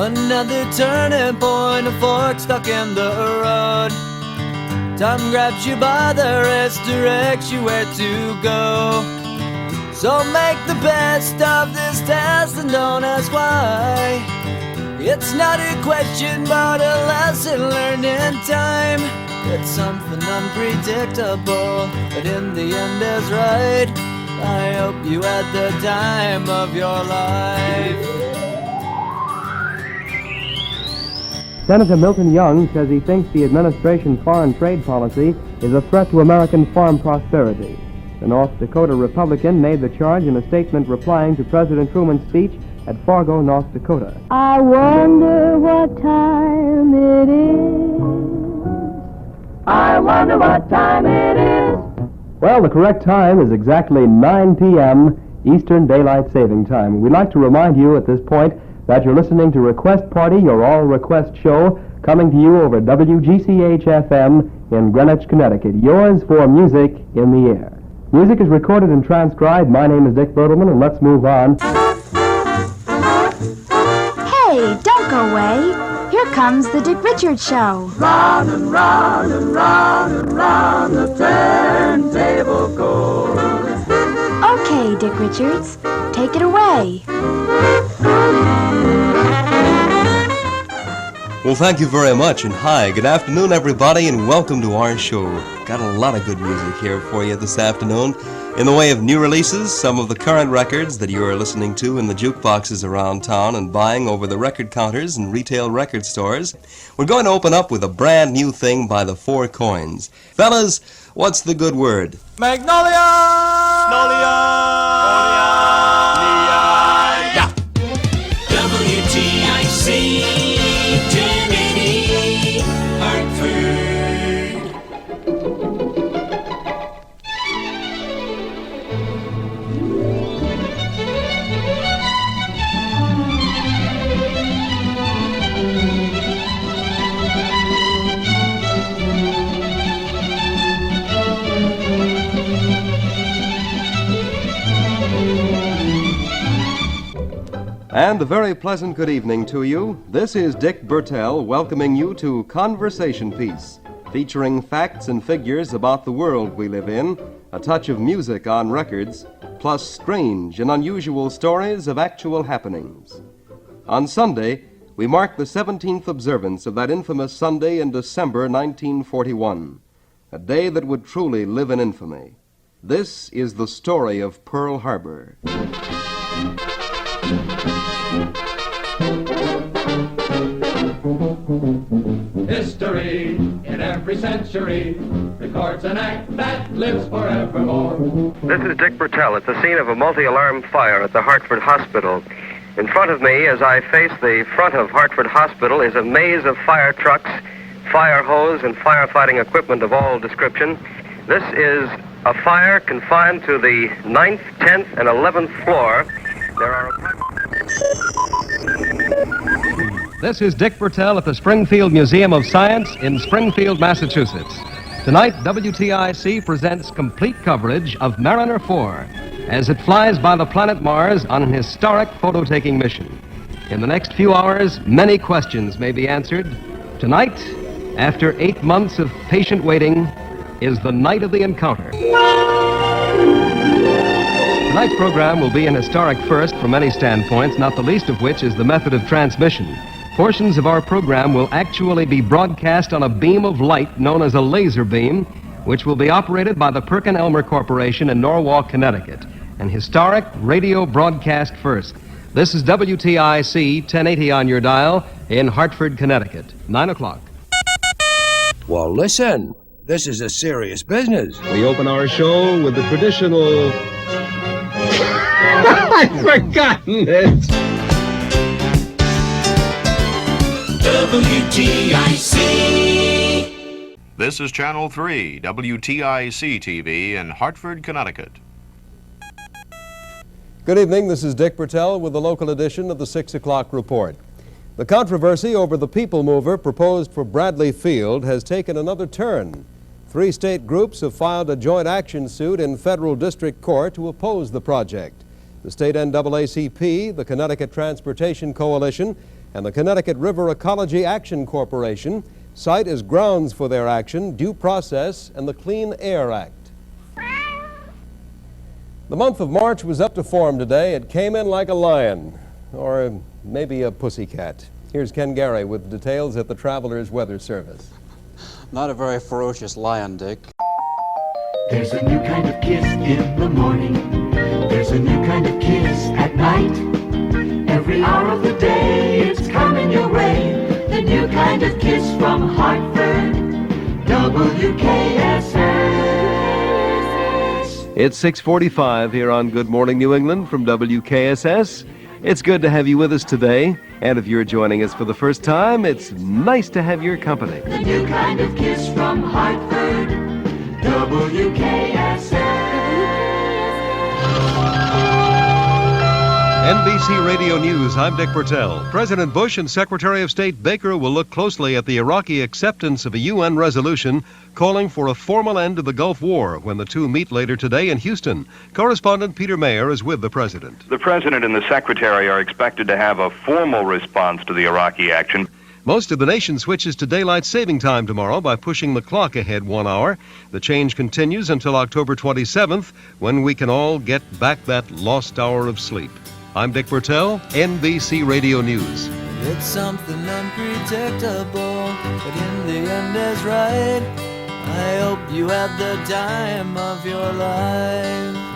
Another turning point, a fork stuck in the road. Time grabs you by the wrist, directs you where to go. So make the best of this test and don't ask why. It's not a question but a lesson learned in time. It's something unpredictable, but in the end is right. I hope you had the time of your life. Senator Milton Young says he thinks the administration's foreign trade policy is a threat to American farm prosperity. The North Dakota Republican made the charge in a statement replying to President Truman's speech at Fargo, North Dakota. I wonder what time it is. I wonder what time it is. Well, the correct time is exactly 9 p.m. Eastern Daylight Saving Time. We'd like to remind you at this point that you're listening to Request Party, your all-request show, coming to you over WGCH-FM in Greenwich, Connecticut. Yours for Music in the Air. Music is recorded and transcribed. My name is Dick Bertelmann, and let's move on. Hey, don't go away. Here comes the Dick Richards Show. Round and round and round and round the turntable goes. Okay, Dick Richards, take it away. Well, thank you very much, and hi, good afternoon, everybody, and welcome to our show. Got a lot of good music here for you this afternoon, in the way of new releases, some of the current records that you are listening to in the jukeboxes around town and buying over the record counters and retail record stores. We're going to open up with a brand new thing by the Four Coins. Fellas, what's the good word? Magnolia! Magnolia! WTIC. And a very pleasant good evening to you. This is Dick Bertel welcoming you to Conversation Piece, featuring facts and figures about the world we live in, a touch of music on records, plus strange and unusual stories of actual happenings. On Sunday, we mark the 17th observance of that infamous Sunday in December 1941, a day that would truly live in infamy. This is the story of Pearl Harbor. History in every century records an act that lives forevermore. This is Dick Bertel at the scene of a multi-alarm fire at the Hartford Hospital. In front of me, as I face the front of Hartford Hospital, is a maze of fire trucks, fire hose, and firefighting equipment of all description. This is a fire confined to the 9th, 10th, and 11th floor. There are This is Dick Bertel at the Springfield Museum of Science in Springfield, Massachusetts. Tonight, WTIC presents complete coverage of Mariner 4 as it flies by the planet Mars on an historic photo-taking mission. In the next few hours, many questions may be answered. Tonight, after 8 months of patient waiting, is the night of the encounter. Tonight's program will be an historic first from many standpoints, not the least of which is the method of transmission. Portions of our program will actually be broadcast on a beam of light known as a laser beam, which will be operated by the Perkin-Elmer Corporation in Norwalk, Connecticut. An historic radio broadcast first. This is WTIC 1080 on your dial in Hartford, Connecticut. 9 o'clock. Well, listen, this is a serious business. We open our show with the traditional... I've forgotten it. WTIC. This is Channel 3, WTIC-TV in Hartford, Connecticut. Good evening, this is Dick Bertel with the local edition of the 6 o'clock report. The controversy over the People Mover proposed for Bradley Field has taken another turn. 3 state groups have filed a joint action suit in federal district court to oppose the project. The state NAACP, the Connecticut Transportation Coalition, and the Connecticut River Ecology Action Corporation cite as grounds for their action due process and the Clean Air Act. The month of March was up to form today. It came in like a lion, or maybe a pussycat. Here's Ken Gary with details at the Travelers Weather Service. Not a very ferocious lion, Dick. There's a new kind of kiss in the morning. There's a new kind of kiss at night. Every hour of the day it's coming your way. The new kind of kiss from Hartford, WKSS. It's 6:45 here on Good Morning New England from WKSS. It's good to have you with us today, and if you're joining us for the first time, it's nice to have your company. The new kind of kiss from Hartford, WKSS. NBC Radio News, I'm Dick Bertel. President Bush and Secretary of State Baker will look closely at the Iraqi acceptance of a UN resolution calling for a formal end to the Gulf War when the two meet later today in Houston. Correspondent Peter Mayer is with the President. The President and the Secretary are expected to have a formal response to the Iraqi action. Most of the nation switches to daylight saving time tomorrow by pushing the clock ahead 1 hour. The change continues until October 27th, when we can all get back that lost hour of sleep. I'm Dick Bertel, NBC Radio News. It's something unpredictable, but in the end is right. I hope you had the time of your life.